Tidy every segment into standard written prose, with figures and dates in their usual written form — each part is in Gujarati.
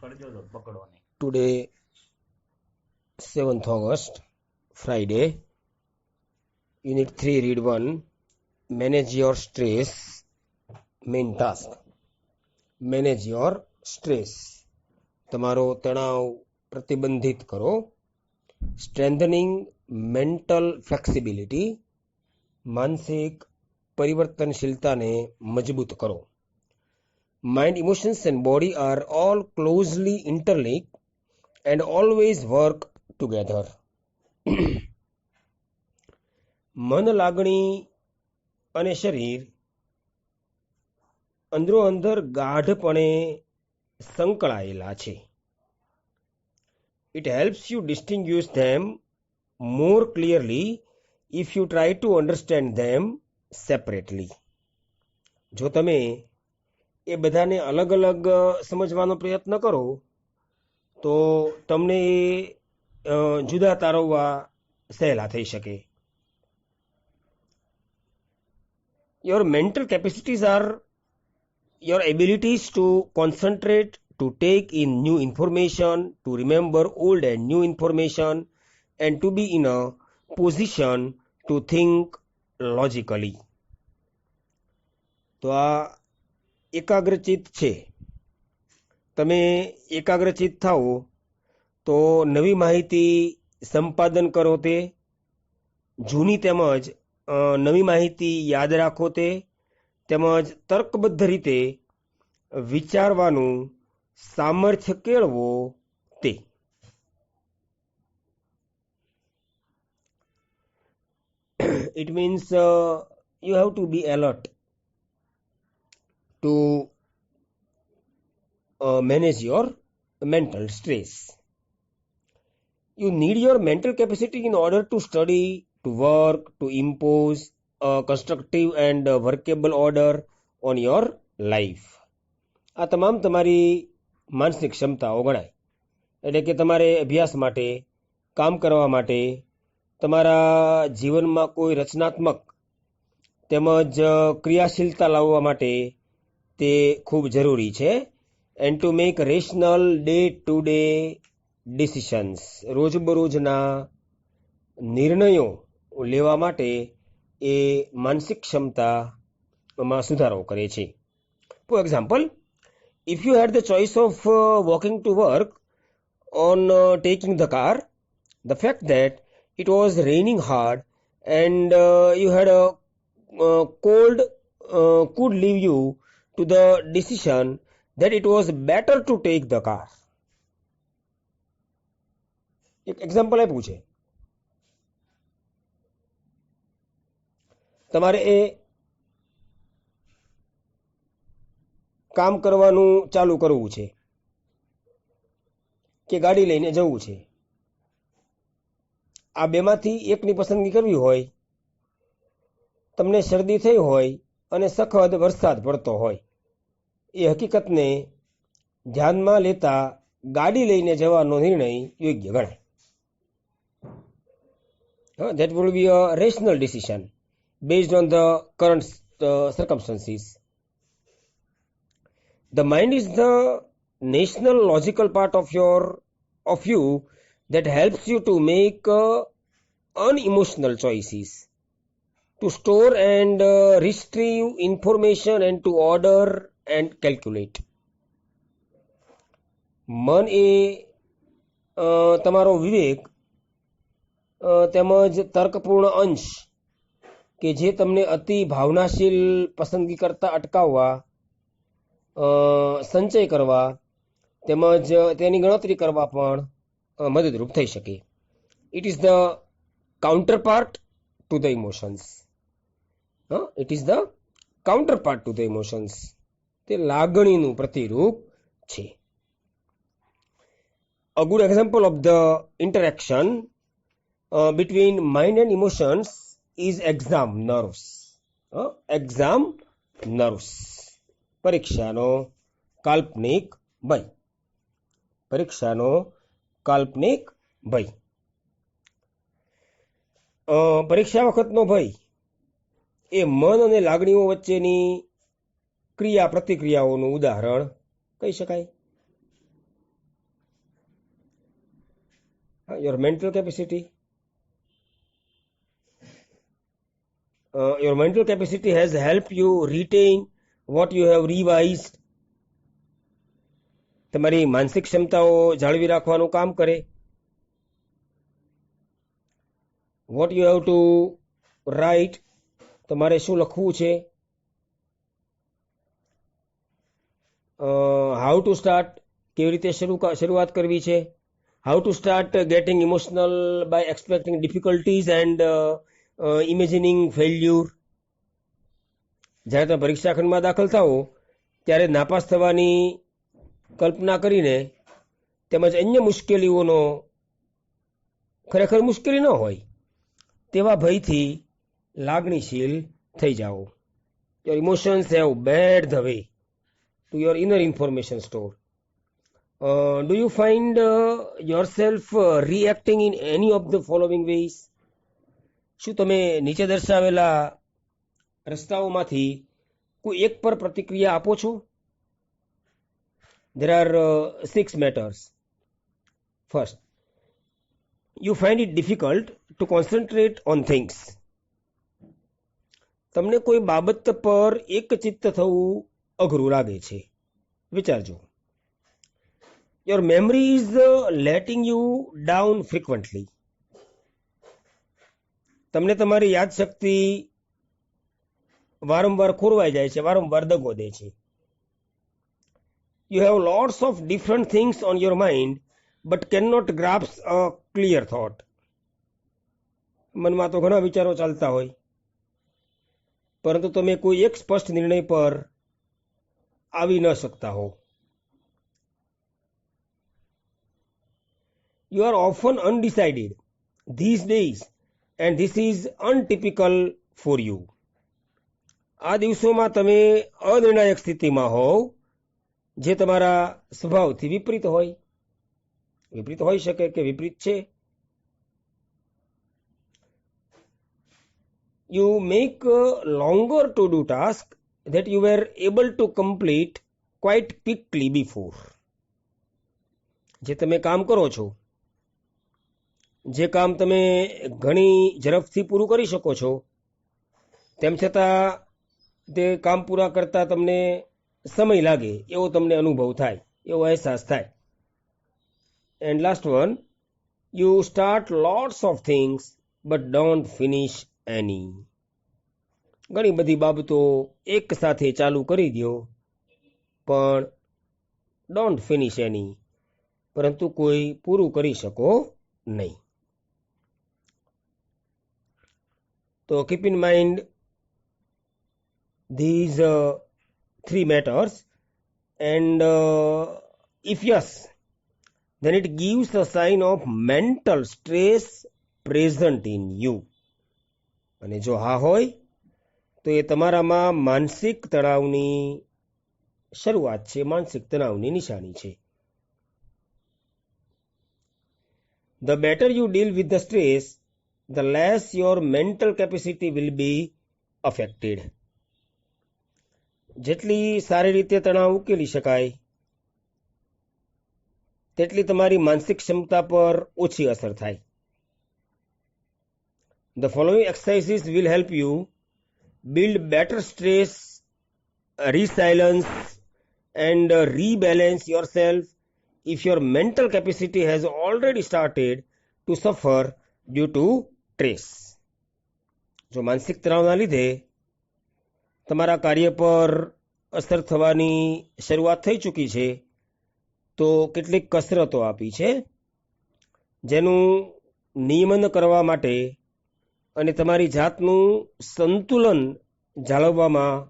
Today, 7th August, Friday, Unit 3, Read 1, Manage your stress, main task. Manage your stress. તમારો તણાવ પ્રતિબંધિત કરો. Strengthening mental flexibility, માનસિક પરિવર્તનશીલતાને મજબૂત કરો. Mind, emotions and body are all closely interlinked and always work together. મન, લાગણી અને શરીર અંદરો અંદર ગાઢપણે સંકળાયેલા છે. It helps you distinguish them more clearly if you try to understand them separately. જો તમે એ બધાને અલગ અલગ સમજવાનો પ્રયત્ન કરો તો તમને જુદા તારવવા સહેલા થઈ શકે. Your mental capacities are your abilities to concentrate, to take in new information, to remember old and new information, and to be in a position to think logically. તો આ એકાગ્રચિત્ત છે. તમે એકાગ્રચિત્ત થાઓ તો નવી માહિતી સંપાદન કરો તે, જૂની તેમજ નવી માહિતી યાદ રાખો તે, તેમજ તર્કબદ્ધ રીતે વિચારવાનું સામર્થ્ય કેળવો તે. It means you have to be alert to manage your mental stress. You need your mental capacity in order to study, to work, to impose a constructive and workable order on your life. આ તમામ તમારી માનસિક ક્ષમતાઓ ગણાય. એટલે કે તમારે અભ્યાસ માટે, કામ કરવા માટે, તમારા જીવનમાં કોઈ રચનાત્મક તેમજ ક્રિયાશીલતા લાવવા માટે તે ખૂબ જરૂરી છે. And to make rational day to day decisions, રોજબરોજના નિર્ણયો લેવા માટે એ માનસિક ક્ષમતામાં સુધારો કરે છે. For example, if you had the choice of walking to work on taking the car, the fact that it was raining hard and you had a cold could lead you to the decision that it was better to take the car. એક એક્ઝામ્પલ આપ્યું છે. તમારે એ કામ કરવાનું ચાલુ કરવું છે કે ગાડી લઈને જવું છે. આ બેમાંથી એકની પસંદગી કરવી હોય, તમને શરદી થઈ હોય અને સખત વરસાદ પડતો હોય, એ હકીકતને ધ્યાનમાં લેતા ગાડી લઈને જવાનો નિર્ણય યોગ્ય ગણાય. That will be a rational decision based on the current circumstances. The mind is the national logical part of you that helps you to make unemotional choices, to store and retrieve information and to order and calculate. મન એ તમારો વિવેક તેમજ તર્કપૂર્ણ અંશ કે જે તમને અતિ ભાવનાશીલ પસંદગી કરતા અટકાવવા, સંચય કરવા તેમજ તેની ગણતરી કરવા પણ મદદરૂપ થઈ શકે. It is the counterpart to the emotions. It is the counterpart to the emotions. તે લાગણીનું પ્રતિરૂપ છે. A good example of the interaction between mind and emotions is exam nerves. Exam nerves. પરીક્ષાનો કાલ્પનિક ભય. પરીક્ષાનો કાલ્પનિક ભય. પરીક્ષા વખતનો ભય એ મન અને લાગણીઓ વચ્ચેની ક્રિયા પ્રતિક્રિયાઓનું ઉદાહરણ કહી શકાય. Your mental capacity. Your mental capacity has helped you retain what you have revised. તમારી માનસિક ક્ષમતાઓ જાળવી રાખવાનું કામ કરે. What you have to write, તમારે શું લખવું છે. How to start, કેવી રીતે શરૂઆત કરવી છે. How to start getting emotional by expecting difficulties and imagining failure. જ્યારે તમે પરીક્ષા ખંડમાં દાખલ થાઓ ત્યારે નાપાસ થવાની કલ્પના કરીને તેમજ અન્ય મુશ્કેલીઓનો ખરેખર મુશ્કેલી ન હોય તેવા ભયથી લાગણીશીલ થઈ જાઓ. Your emotions have bared the way to your inner information store. Do you find yourself reacting in any of the following ways? શું તમે નીચે દર્શાવેલા રસ્તાઓમાંથી કોઈ એક પર પ્રતિક્રિયા આપો છો? There are 6 matters. First, you find it difficult to concentrate on things. તમને કોઈ બાબત પર એકચિત્ત થવું અઘરું લાગે છે. વિચારજો. Your memory is letting you down frequently. તમને તમારી યાદશક્તિ વારંવાર ખોરવાઈ જાય છે, વારંવાર દગો દે છે. You have lots of different things on your mind but cannot grasp a clear thought. મનમાં તો ઘણા વિચારો ચાલતા હોય પરંતુ તમે કોઈ એક સ્પષ્ટ નિર્ણય પર આવી ન શકતા હો. You are often undecided these days and this is untypical for you. આ દિવસોમાં તમે અનિર્ણાયક સ્થિતિમાં હોવ જે તમારા સ્વભાવથી વિપરીત હોય. વિપરીત હોઈ શકે કે વિપરીત છે. You make longer to do tasks that you were able to complete quite quickly before. જે તમે કામ કરો છો, જે કામ તમે ઘણી ઝડપથી પૂરું કરી શકો છો, તેમ છતાં તે કામ પૂરા કરતા તમને સમય લાગે એવો તમને અનુભવ થાય, એવો અહેસાસ થાય. And last one, you start lots of things but don't finish any. ઘણી બધી બાબતો એક સાથે ચાલુ કરી દો પણ don't finish any, પરંતુ કોઈ પૂરું કરી શકો નહીં. તો keep in mind these 3 matters and if yes, then it gives a sign of mental stress present in you. અને જો હા હોય તો એ તમારામાં માનસિક તણાવની શરૂઆત છે, માનસિક તણાવની નિશાની છે. The better you deal with the stress, the less your mental capacity will be affected. જેટલી સારી રીતે તણાવ ઉકેલી શકાય તેટલી તમારી માનસિક ક્ષમતા પર ઓછી અસર થાય. The following exercises will help you build better stress resilience and rebalance yourself if your mental capacity has already started to suffer due to stress. જો માનસિક તણાવના લીધે તમારા કાર્ય પર અસર થવાની શરૂઆત થઈ ચૂકી છે તો કેટલીક કસરતો આપી છે જેનું નિયમન કરવા માટે અને તમારી જાતનું સંતુલન જાળવવામાં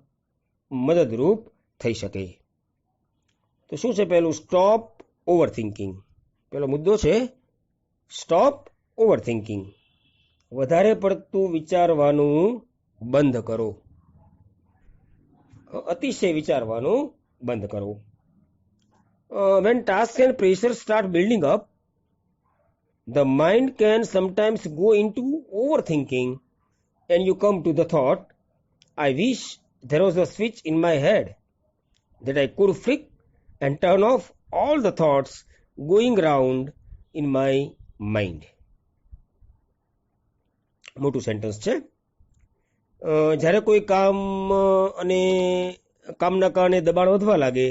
મદદરૂપ થઈ શકે. તો શું છે પહેલું? Stop over thinking. પહેલો મુદ્દો છે સ્ટોપ ઓવર થિંકિંગ. વધારે પડતું વિચારવાનું બંધ કરો. અતિશય વિચારવાનું બંધ કરો. When tasks and pressure start building up, the mind can sometimes go into overthinking and you come to the thought, I wish there was a switch in my head that I could flick and turn off all the thoughts going round in my mind. મોટું સેન્ટેન્સ છે. જ્યારે કોઈ કામ અને કામના કારણે દબાણ વધવા લાગે,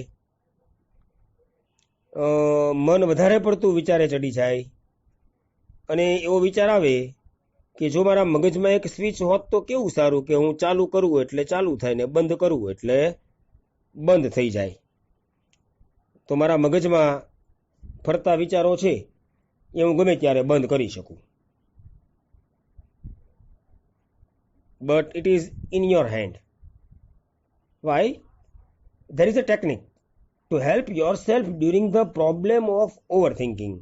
મન વધારે પડતું વિચારે ચડી જાય અને એવો વિચાર આવે કે જો મારા મગજમાં એક સ્વિચ હોત તો કેવું સારું કે હું ચાલુ કરું એટલે ચાલુ થાય ને બંધ કરું એટલે બંધ થઈ જાય, તો મારા મગજમાં ફરતા વિચારો છે એ હું ગમે ત્યારે બંધ કરી શકું. But it is in your hand. Why? There is a technique to help yourself during the problem of overthinking.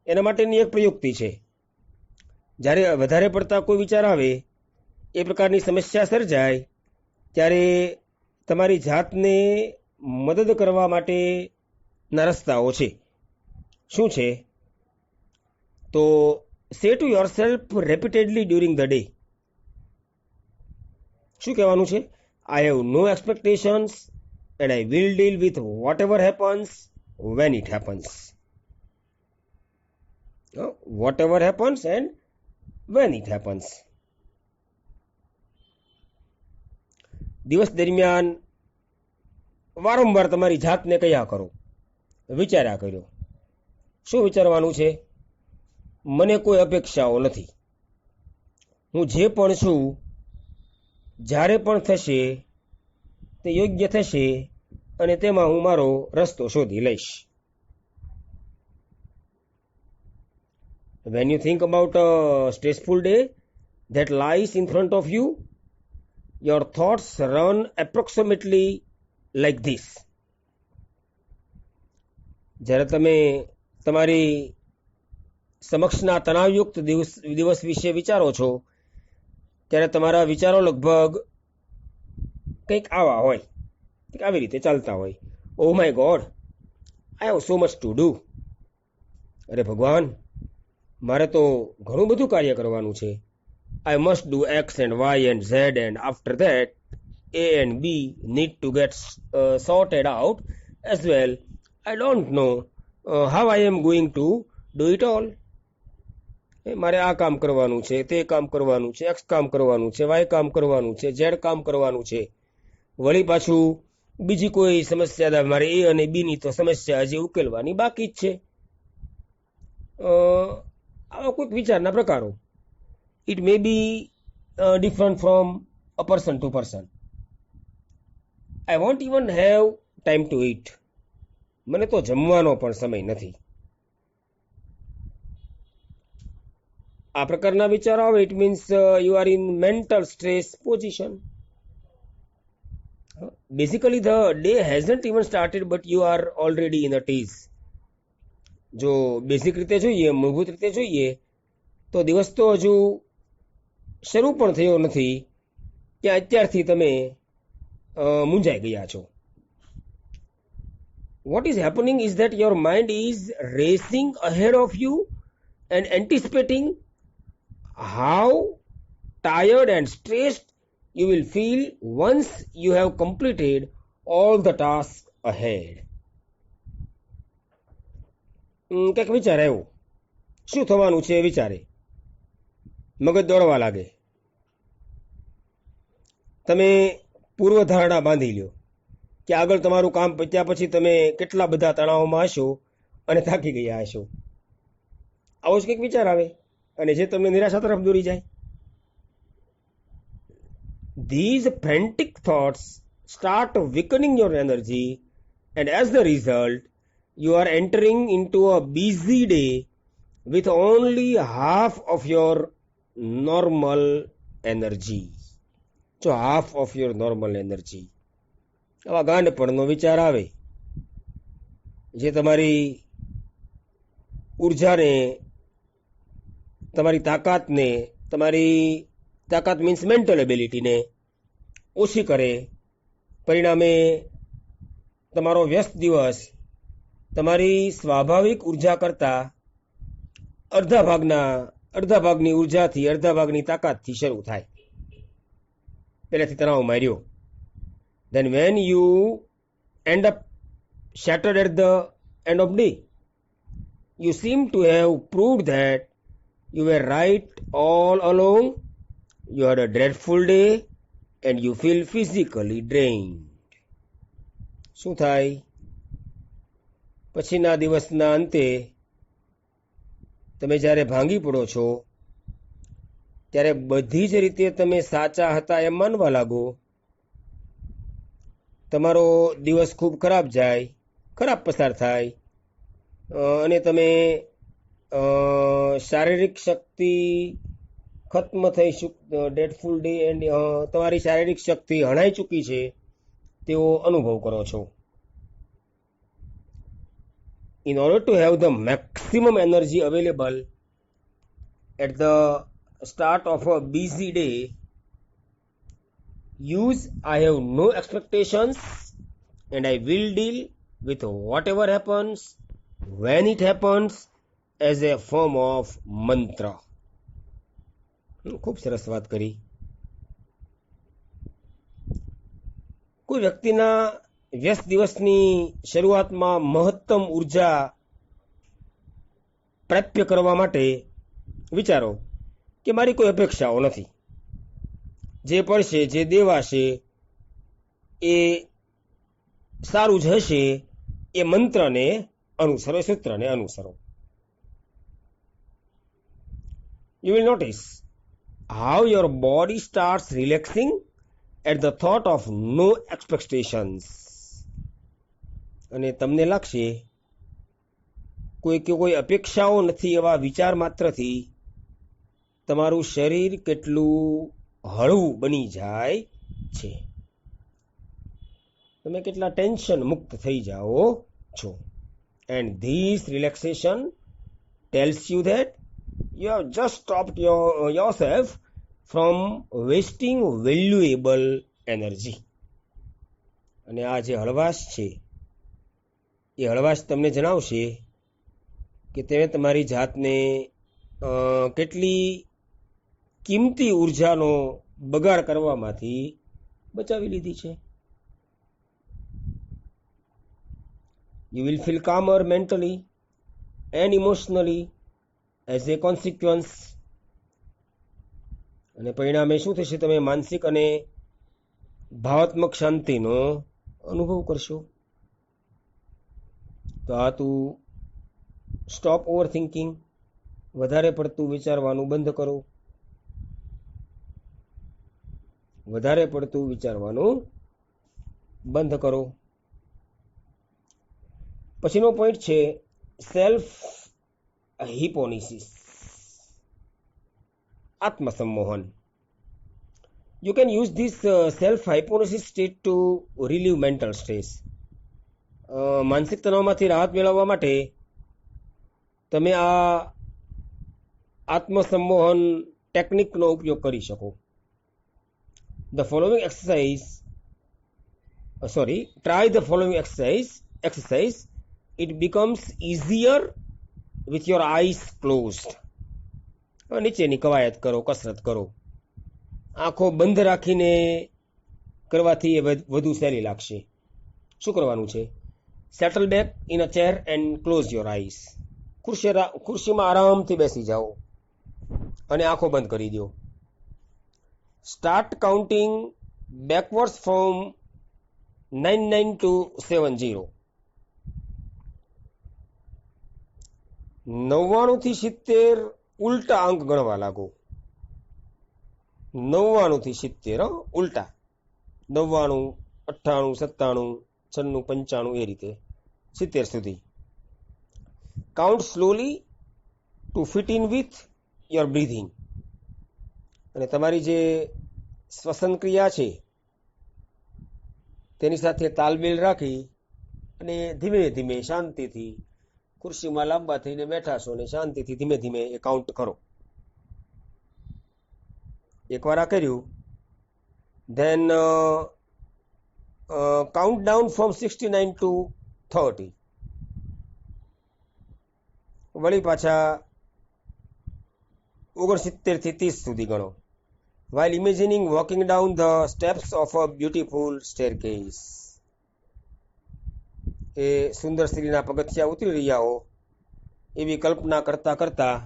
એના માટેની એક પ્રયુક્તિ છે. જ્યારે વધારે પડતા કોઈ વિચાર આવે, એ પ્રકારની સમસ્યા સર્જાય, ત્યારે તમારી જાતને મદદ કરવા માટેના રસ્તાઓ છે. શું છે? તો say to yourself repeatedly during the day. શું કહેવાનું છે? I have no expectations and I will deal with whatever happens when it happens. Whatever happens and when it happens. દિવસ દરમિયાન વારંવાર તમારી જાતને કયા કરો, વિચાર્યા કર્યો. શું વિચારવાનું છે? મને કોઈ અપેક્ષાઓ નથી. હું જે પણ છું, જ્યારે પણ થશે તે યોગ્ય થશે અને તેમાં હું મારો રસ્તો શોધી લઈશ. When you think about a stressful day that lies in front of you, your thoughts run approximately like this. જ્યારે તમે તમારી સમક્ષના તણાવયુક્ત દિવસ વિશે વિચારો છો, ત્યારે તમારા વિચારો લગભગ કંઈક આવા હોય, કંઈક આવી રીતે ચાલતા હોય. Oh my God, I have so much to do. અરે ભગવાન, મારે તો ઘણું બધું કાર્ય કરવાનું છે. I must do X and Y and Z and after that A and B need to get sorted out as well. I don't know how I am going to do it all. મારે આ કામ કરવાનું છે, તે કામ કરવાનું છે, એક્સ કામ કરવાનું છે, વાય કામ કરવાનું છે, ઝેડ કામ કરવાનું છે. વળી પાછું બીજી કોઈ સમસ્યા, મારે એ અને બીની તો સમસ્યા હજી ઉકેલવાની બાકી જ છે. આવા કોઈક વિચારના પ્રકારો. It may be different from a person to person. I won't even have time to it. મને તો જમવાનો પણ સમય નથી. આ પ્રકારના વિચારો આવે, it means you are in mental stress position. Basically the day hasn't even started but you are already in a tease. જો બેઝિક રીતે જોઈએ, મૂળભૂત રીતે જોઈએ, તો દિવસ તો હજુ શરૂ પણ થયો નથી, ત્યાં અત્યારથી તમે મૂંઝાઈ ગયા છો. What is happening is that your mind is racing ahead of you and anticipating how tired and stressed you will feel once you have completed all the tasks ahead. કંઈક વિચાર આવ્યો, શું થવાનું છે વિચારે, મગજ દોડવા લાગે. તમે પૂર્વધારણા બાંધી લ્યો કે આગળ તમારું કામ પત્યા પછી તમે કેટલા બધા તણાવમાં હશો અને થાકી ગયા હશો. આવો જ કંઈક વિચાર આવે અને જે તમને નિરાશા તરફ દોરી જાય. These frantic thoughts start weakening your energy, and as the result, you are entering into a busy day with only half of your normal energy. So half of your normal energy. આવા ગાંડપણનો વિચાર આવે જે તમારી ઉર્જાને, તમારી તાકાતને, તમારી તાકાત મીન્સ મેન્ટલ એબિલિટીને ઓછી કરે. પરિણામે તમારો વ્યસ્ત દિવસ તમારી સ્વાભાવિક ઉર્જા કરતાં અડધા ભાગની ઉર્જાથી, અડધા ભાગની તાકાતથી શરૂ થાય. પહેલેથી તણાવ માર્યો. Then when you end up shattered at the end of day, You seem to have proved that you were right all along. You had a dreadful day and you feel physically drained. શું થાય? પછીના દિવસના અંતે તમે જ્યારે ભાંગી પડો છો ત્યારે બધી જ રીતે તમે સાચા હતા એમ માનવા લાગો. તમારો દિવસ ખૂબ ખરાબ જાય, ખરાબ પસાર થાય અને તમે શારીરિક શક્તિ ખત્મ થઈ ડેડફુલ ડે એન્ડ તમારી શારીરિક શક્તિ હણાઈ ચૂકી છે તેવો અનુભવ કરો છો. In order to have the maximum energy available at the start of a busy day, use I have no expectations and I will deal with whatever happens when it happens as a form of mantra. ખૂબ સરસ વાત કરી. કોઈ વ્યક્તિના વ્યસ્ત દિવસની શરૂઆતમાં મહત્તમ ઉર્જા પ્રાપ્ય કરવા માટે વિચારો કે મારી કોઈ અપેક્ષાઓ નથી. જે પડશે, જે દેવાશે એ સારું જ હશે, એ મંત્રને અનુસરો, એ સૂત્રને અનુસરો. You will notice how your body starts relaxing at the thought of no expectations. અને તમને લાગશે કોઈ અપેક્ષાઓ નથી એવા વિચાર માત્રથી તમારું શરીર કેટલું હળવું બની જાય છે. તમે કેટલા ટેન્શન મુક્ત થઈ જાઓ છો. And this relaxation tells you that you have just stopped yourself from wasting valuable energy. અને આ જે હળવાશ છે એ હળવાશ તમને જણાવશે કે તમે તમારી જાતને કેટલી કિંમતી ઉર્જાનો બગાડ કરવામાંથી બચાવી લીધી છે. You will feel calmer mentally and emotionally as a consequence. અને પરિણામે શું થશે? તમે માનસિક અને ભાવાત્મક શાંતિનો અનુભવ કરશો. તો આ તું સ્ટોપ ઓવર થિંકિંગ, વધારે પડતું વિચારવાનું બંધ કરો. વધારે પડતું વિચારવાનું બંધ કરો. પછીનો પોઈન્ટ છે self હિપોનિસિસ, આત્મસંમોહન. You can use this self-hypnosis state to relieve mental stress. માનસિક તણાવમાંથી રાહત મેળવવા માટે તમે આ આત્મસંમોહન ટેકનિકનો ઉપયોગ કરી શકો. The following try the following exercise. It becomes easier with your eyes closed. નીચેની કવાયત કરો, કસરત કરો. આંખો બંધ રાખીને કરવાથી એ વધુ સહેલી લાગશે. શું કરવાનું છે? Settle back in a chair and close your eyes. ખુરશીમાં આરામથી બેસી જાઓ અને આંખો બંધ કરી દો. Start counting backwards from 99 to 70. 99 થી 70 ઉલટા અંક ગણવા લાગો. 99 થી 70 ઉલટા. 99, 98, 97, 96, 95 એ રીતે 70 સુધી. Count slowly to fit in with your breathing. અને તમારી જે શ્વસન ક્રિયા છે તેની સાથે તાલમેલ રાખી અને ધીમે ધીમે શાંતિથી ખુરશીમાં લાંબા થઈને બેઠા છો અને શાંતિથી ધીમે ધીમે એ કાઉન્ટ કરો. એકવાર આ કર્યું, then count down from 69 to 30. વળી પાછા 69 થી 30 સુધી ગણો. while imagining walking down the steps of a beautiful staircase. એ સુંદર સ્ત્રીના પગથિયા ઉતરી રહ્યા હો એવી કલ્પના કરતા કરતા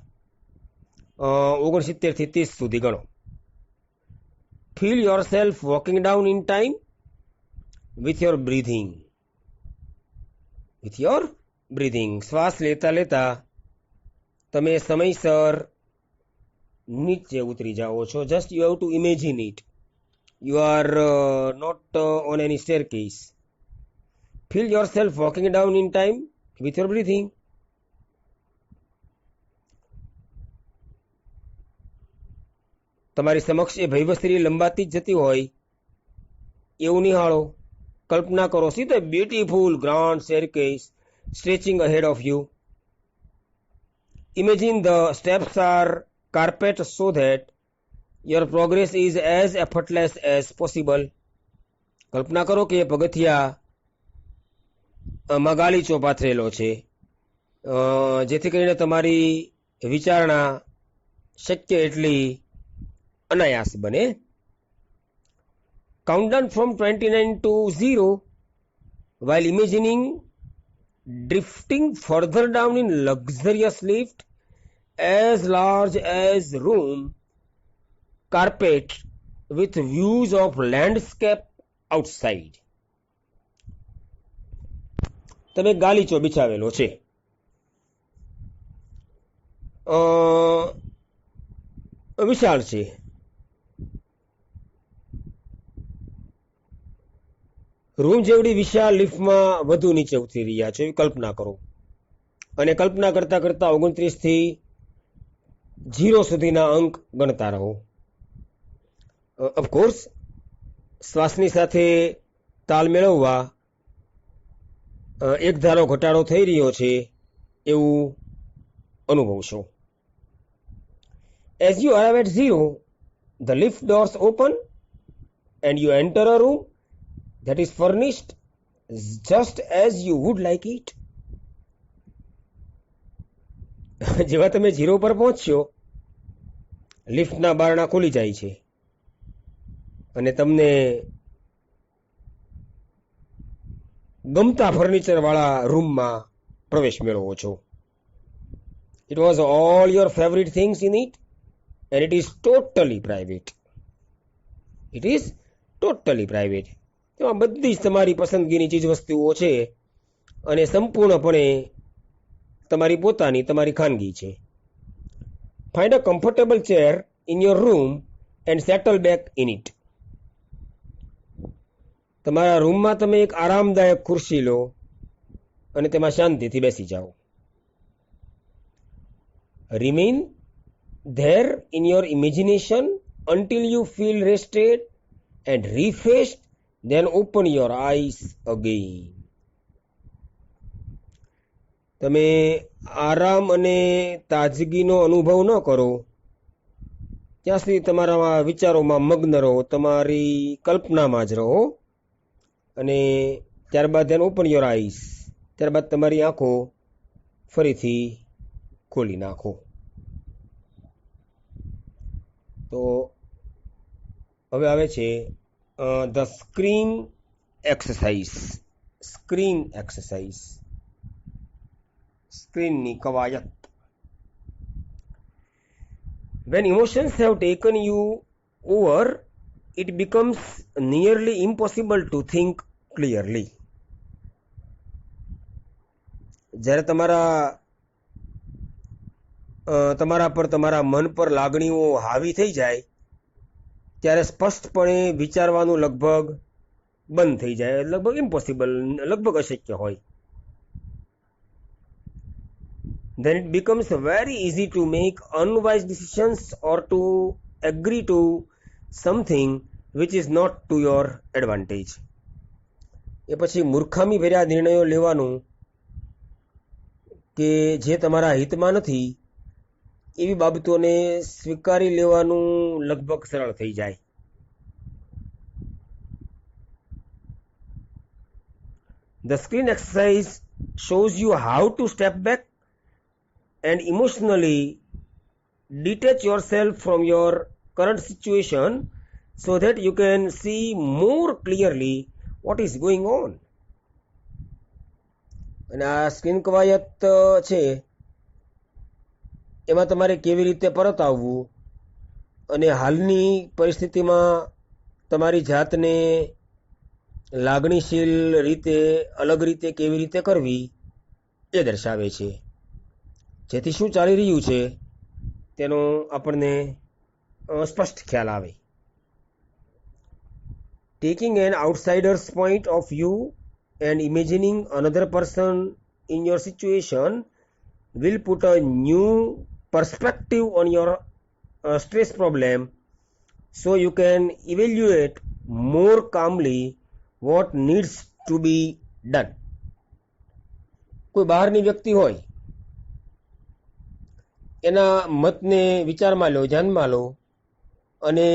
69 થી 30 સુધી ગણો. Feel yourself walking down in time with your breathing. શ્વાસ લેતા લેતા તમે સમયસર નીચે ઉતરી જાઓ છો. Just you have to imagine it. You are not on any staircase. Feel yourself walking down in time with your breathing. તમારી સમક્ષ એ ભૈવશ્રી લંબાતી જ જતી હોય એવું નિહાળો. કલ્પના કરો, see the beautiful grand staircase stretching ahead of you. Imagine the steps are carpet so that your progress is as effortless as possible. કલ્પના કરો કે પગથિયા ગાલીચો પાથરેલો છે, જેથી કરીને તમારી વિચારણા શક્ય એટલી અનાયાસ બને. Countdown from 29 to 0 while imagining drifting further down in luxurious lift as large as room carpet with views of landscape outside. તમે ગાલીચો બિછાવેલો છે, વિશાળ છે, રૂમ જેવડી વિશાળ લિફ્ટમાં વધુ નીચે ઉતરી રહ્યા છો એવી કલ્પના કરો. અને કલ્પના કરતા કરતા 29 થી 0 સુધીના અંક ગણતા રહો. ઓફકોર્સ શ્વાસની સાથે તાલ મેળવવા એક ધારો ઘટાડો થઈ રહ્યો છે એવું અનુભવશો. As you arrive at 0, the lift doors open and you enter a room that is furnished just as you would like it. જેવા તમે 0 પર પહોંચશો, લિફ્ટના બારણા ખુલી જાય છે અને તમને ગમતા ફર્નિચર વાળા રૂમમાં પ્રવેશ મેળવો છો. It was all your favorite things in it and it is totally private. It is totally private. તેમાં બધી જ તમારી પસંદગીની ચીજ વસ્તુઓ છે અને સંપૂર્ણપણે તમારી પોતાની, તમારી ખાનગી છે. Find a comfortable chair in your room and settle back in it. તમારા રૂમમાં તમે એક આરામદાયક ખુરશી લો અને તેમાં શાંતિથી બેસી જાઓ. Remain there in your imagination until you feel rested and refreshed. Then open your eyes again. તમે આરામ અને તાજગીનો અનુભવ ન કરો ત્યાં સુધી તમારા વિચારોમાં મગ્ન રહો, તમારી કલ્પનામાં જ રહો અને ત્યારબાદ then open your eyes, ત્યારબાદ તમારી આંખો ફરીથી ખોલી નાખો. તો હવે આવે છે the screen exercise. સ્ક્રીનની કવાયત. When emotions have taken you over, it becomes nearly impossible to think clearly. જ્યારે તમારા પર, તમારા મન પર લાગણીઓ હાવી થઈ જાય ત્યારે સ્પષ્ટપણે વિચારવાનું લગભગ બંધ થઈ જાય, લગભગ ઇમ્પોસિબલ, લગભગ અશક્ય હોય. Then it becomes very easy to make unwise decisions or to agree to something which is not to your advantage. એ પછી મૂર્ખામી ભર્યા નિર્ણયો લેવાનું કે જે તમારા હિતમાં નથી એવી બાબતોને સ્વીકારી લેવાનું લગભગ સરળ થઈ જાય. The screen exercise shows you how to step back and emotionally detach yourself from your current situation so that you can see more clearly what is going on. અને આ સ્ક્રીન કવાયત છે એમાં તમારે કેવી રીતે પરત આવવું અને હાલની પરિસ્થિતિમાં તમારી જાતને લાગણીશીલ રીતે અલગ રીતે કેવી રીતે કરવી એ દર્શાવે છે, જેથી શું ચાલી રહ્યું છે તેનો આપણને સ્પષ્ટ ખ્યાલ આવે. Taking an outsider's point of view and imagining another person in your situation will put a new perspective on your stress problem, so you can evaluate more calmly what needs to be done. કોઈ બહારની વ્યક્તિ હોય, એના મતને વિચારમાં લો, ધ્યાનમાં લો અને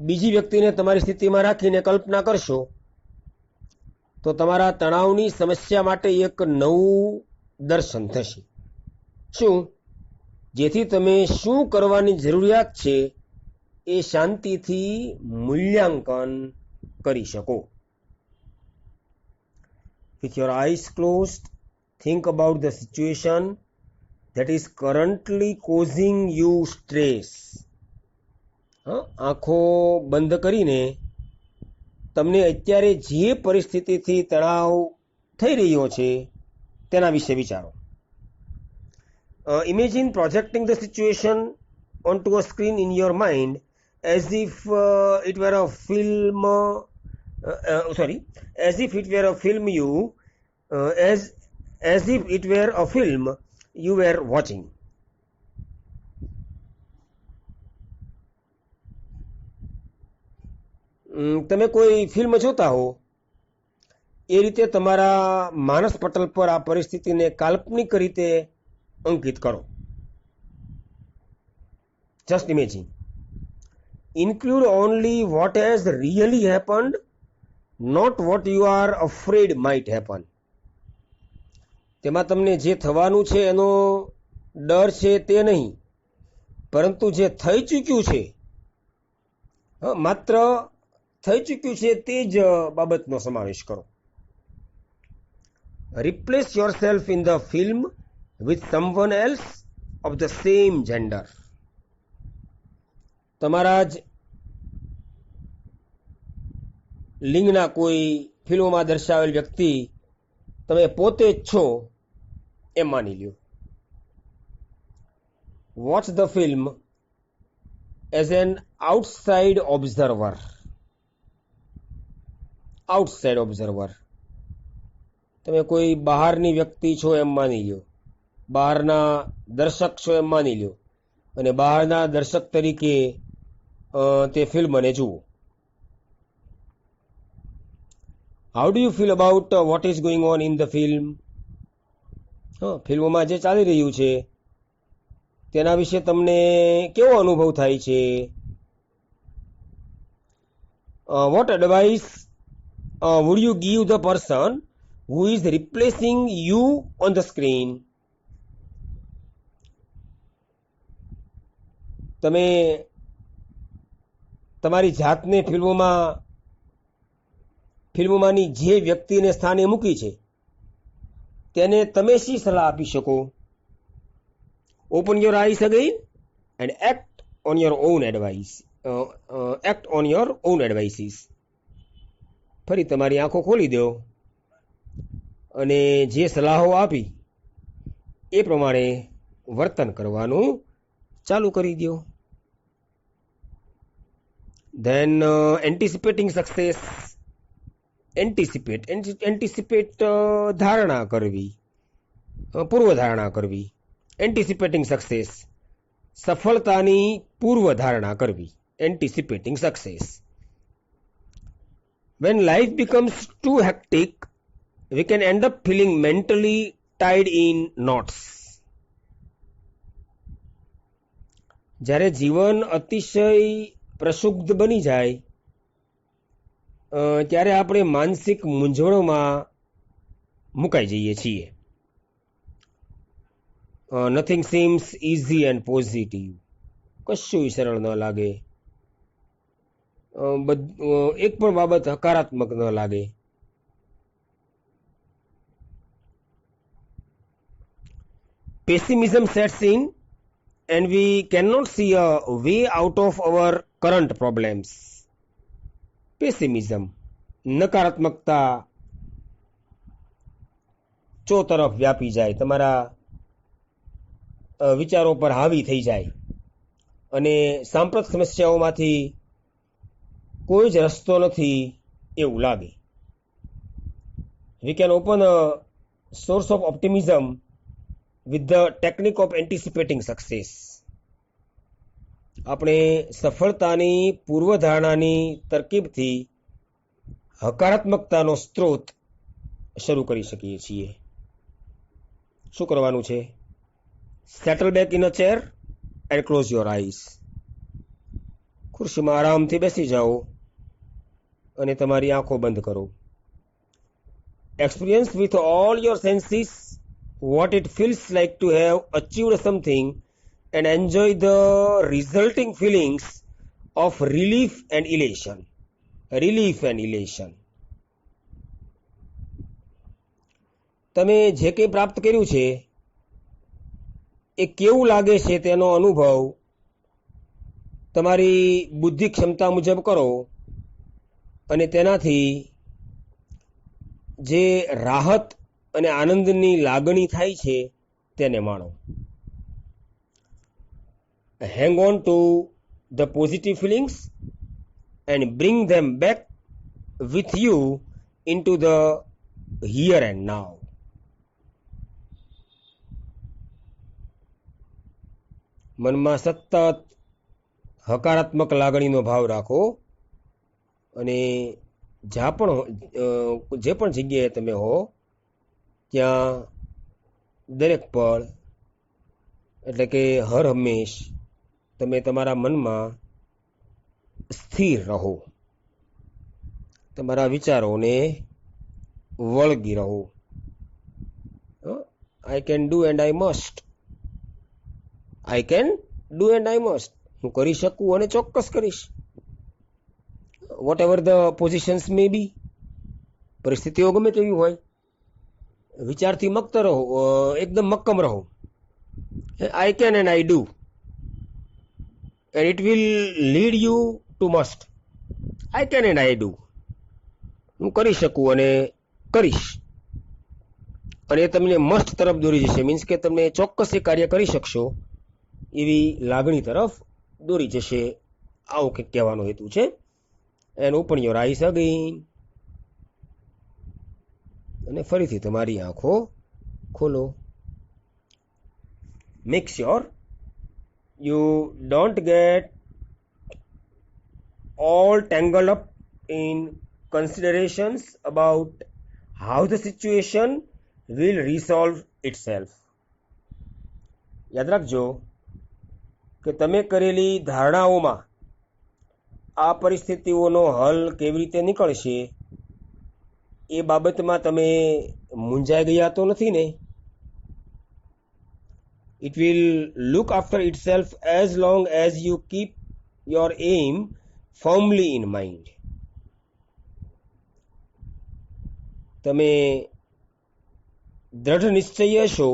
બીજી વ્યક્તિને તમારી સ્થિતિમાં રાખીને કલ્પના કરશો તો તમારા તણાવની સમસ્યા માટે એક નવું દર્શન થશે. શું? જેથી તમે શું કરવાની જરૂરિયાત છે એ શાંતિથી મૂલ્યાંકન કરી શકો. With your eyes closed, think about the situation that is currently causing you stress. આંખો બંધ કરીને તમને અત્યારે જે પરિસ્થિતિથી તણાવ થઈ રહ્યો છે તેના વિશે વિચારો. Imagine projecting the situation onto a screen in your mind as if it were a film. As if it were a film as if it were a film you were watching. તમે કોઈ ફિલ્મ જોતા હો એ રીતે તમારા માનસ પટલ પર આ પરિસ્થિતિને કાલ્પનિક રીતે અંકિત કરો. Just imagine. Include only what has really happened, not what you are afraid might happen. તેમાં તમને જે થવાનું છે એનો ડર છે તે નહીં, પરંતુ જે થઈ ચૂક્યું છે, માત્ર થઈ ચૂક્યું છે તે જ બાબતનો સમાવેશ કરો. Replace yourself in the film with someone else of the same gender. તમારા જ લિંગના કોઈ ફિલ્મમાં દર્શાવેલ વ્યક્તિ તમે પોતે જ છો એમ માની લ્યો. Watch the film as an outside observer. Outside observer. તમે કોઈ બહારની વ્યક્તિ છો એમ માની લ્યો, બહારના દર્શક છો એમ માની લ્યો અને બહારના દર્શક તરીકે તે ફિલ્મને જુઓ. How do you feel about what is going on in the film? ફિલ્મમાં જે ચાલી રહ્યું છે તેના વિશે તમને કેવો અનુભવ થાય છે? What advice would you give the person who is replacing you on the screen? તમે તમારી જાતને ફિલ્મોમાંની જે વ્યક્તિને સ્થાને મૂકી છે તેને તમે શી સલાહ આપી શકો? Open your eyes again and act on your own advice. Act on your own advices. ફરી તમારી આંખો ખોલી દો અને જે સલાહો આપી એ પ્રમાણે વર્તન કરવાનું ચાલુ કરી દો. Then anticipating success. Anticipate ધારણા કરવી, પૂર્વ ધારણા કરવી. Anticipating success. સફળતાની પૂર્વ ધારણા કરવી. Anticipating success. When life becomes too hectic, we can end up feeling mentally tied in knots. જ્યારે જીવન અતિશય પ્રક્ષુબ્ધ બની જાય ત્યારે આપણે માનસિક મૂંઝવણમાં મુકાઈ જઈએ છીએ. Nothing seems easy and positive. કશું સરળ ન લાગે, એક પણ બાબત હકારાત્મક ન લાગે. Pessimism sets in and we cannot see a way out of our current problems. Pessimism, નકારાત્મકતા ચો તરફ વ્યાપી જાય, તમારા વિચારો પર હાવી થઈ જાય અને સાંપ્રત સમસ્યાઓમાંથી કોઈ જ રસ્તો નથી એવું લાગે. We can open a source of optimism with the technique of anticipating success. આપણે સફળતાની પૂર્વધારણાની તરકીબથી હકારાત્મકતાનો સ્ત્રોત શરૂ કરી શકીએ છીએ. શું કરવાનું છે? Settle back in a chair and close your eyes. ખુરશીમાં આરામથી બેસી જાઓ અને તમારી આંખો બંધ કરો. Experience with all your senses what it feels like to have achieved something and enjoy the resulting feelings of relief and elation. Relief and elation. તમે જે કંઈ પ્રાપ્ત કર્યું છે એ કેવું લાગે છે તેનો અનુભવ તમારી બુદ્ધિ ક્ષમતા મુજબ કરો અને તેનાથી જે રાહત અને આનંદની લાગણી થાય છે તેને માણો. Hang on to the positive feelings and bring them back with you into the here and now. મનમાં સતત હકારાત્મક લાગણીનો ભાવ રાખો અને જે પણ જગ્યાએ તમે હો ત્યાં દરેક પળ એટલે કે હર હંમેશ તમે તમારા મનમાં સ્થિર રહો, તમારા વિચારોને વળગી રહો. I can do and I must. I can do and I must. હું કરી શકું અને ચોક્કસ કરીશ. વોટ એવર ધ પોઝિશન્સ મે બી. પરિસ્થિતિઓ ગમે તેવી હોય, વિચારથી મક્ત રહો, એકદમ મક્કમ રહો. I can and I do and it will lead you to must. I can and I do. હું કરી શકું અને કરીશ, અને એ તમને મસ્ટ તરફ દોરી જશે. મીન્સ કે તમે ચોક્કસ એ કાર્ય કરી શકશો એવી લાગણી તરફ દોરી જશે. આવો કંઈક કહેવાનો હેતુ છે. And open your eyes again. અને ફરીથી તમારી આંખો ખોલો. Make sure you don't get all tangled up in considerations about how the situation will resolve itself. યાદ રાખજો કે તમે કરેલી ધારણાઓમાં આ પરિસ્થિતિઓનો હલ કેવી રીતે નીકળશે એ બાબતમાં તમે મૂંઝાઈ ગયા તો નથી ને? It will look after itself as long as you keep your aim firmly in mind. તમે દ્રઢ નિશ્ચયી હશો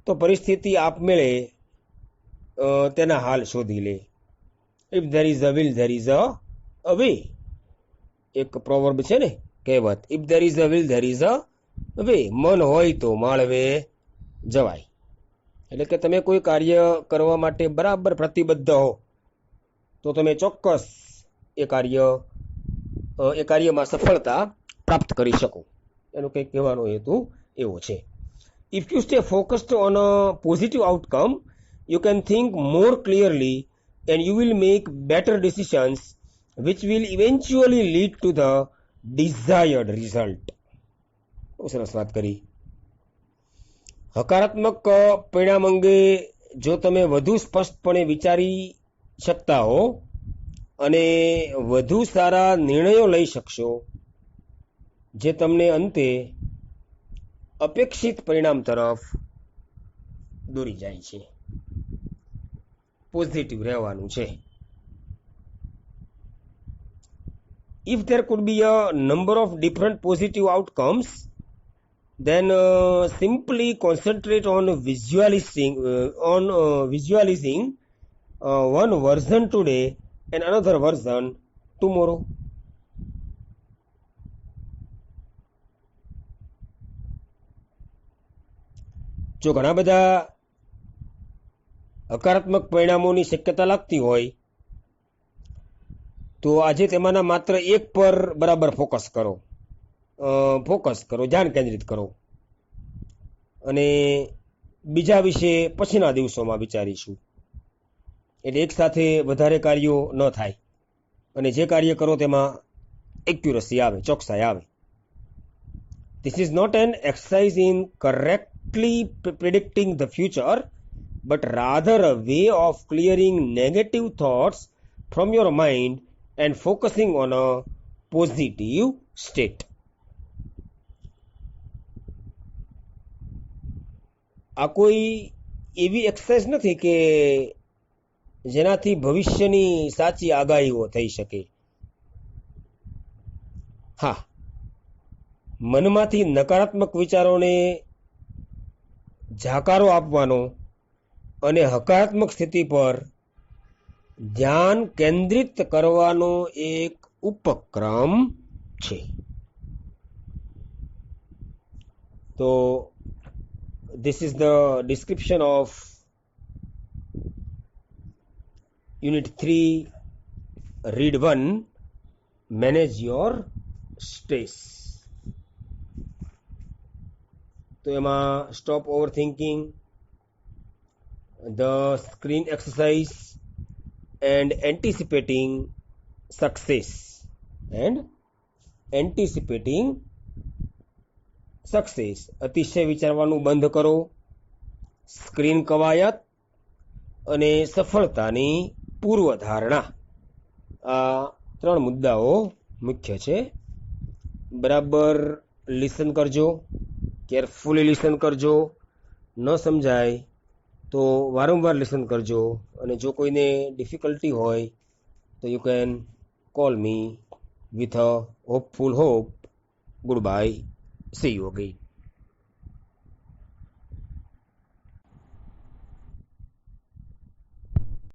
તો પરિસ્થિતિ આપમેળે તેના હાલ શોધી લે. If there is a will, there is a way. એક પ્રોવર્બ છે ને, કહેવત. If there is a will, there is a way. મન હોય તો માળવે જવાય. એટલે કે તમે કોઈ કાર્ય કરવા માટે બરાબર પ્રતિબદ્ધ હો તો તમે ચોક્કસ એ કાર્યમાં સફળતા પ્રાપ્ત કરી શકો. એનો કંઈક કહેવાનો હેતુ એવો છે. If you stay focused on a positive outcome you can think more clearly and you will make better decisions which will eventually lead to the desired result. બહુ સરસ વાત કરી. હકારાત્મક પરિણામ અંગે જો તમે વધુ સ્પષ્ટપણે વિચારી શકતા હો અને વધુ સારા નિર્ણયો લઈ શકશો જે તમને અંતે અપેક્ષિત પરિણામ તરફ દોરી જાય છે. પોઝિટિવ રહેવાનું છે. If there could be a number of different positive outcomes, then simply concentrate on visualizing one version today and another version tomorrow. જો ઘણા બધા હકારાત્મક પરિણામોની શક્યતા લાગતી હોય તો આજે તેમાંના માત્ર એક પર બરાબર ફોકસ કરો, ધ્યાન કેન્દ્રિત કરો અને બીજા વિશે પછીના દિવસોમાં વિચારીશું. એટલે એક સાથે વધારે કાર્યો ન થાય અને જે કાર્ય કરો તેમાં એક્યુરસી આવે, ચોકસાઈ આવે. This is not an exercise in correctly predicting the future, but rather a way of clearing negative thoughts from your mind and focusing on a positive state. આ કોઈ એવી એક્સરસાઇઝ નથી કે જેનાથી ભવિષ્યની સાચી આગાહીઓ થઈ શકે. હા, મનમાંથી નકારાત્મક વિચારોને ઝાકારો આપવાનો અને હકારાત્મક સ્થિતિ પર ધ્યાન કેન્દ્રિત કરવાનો એક ઉપક્રમ છે. તો this is the description of unit 3 read 1 manage your stress. તો એમાં stop overthinking, the screen exercise and anticipating success અતિશય વિચારવાનું બંધ કરો, સ્ક્રીન કવાયત અને સફળતાની પૂર્વધારણા. આ 3 મુદ્દાઓ મુખ્ય છે. બરાબર લિસન કરજો, કેરફુલી લિસન કરજો. ન સમજાય તો વારંવાર લિસન કરજો અને જો કોઈને ડિફિકલ્ટી હોય તો you can call me with a hopeful hope. Goodbye. See you again.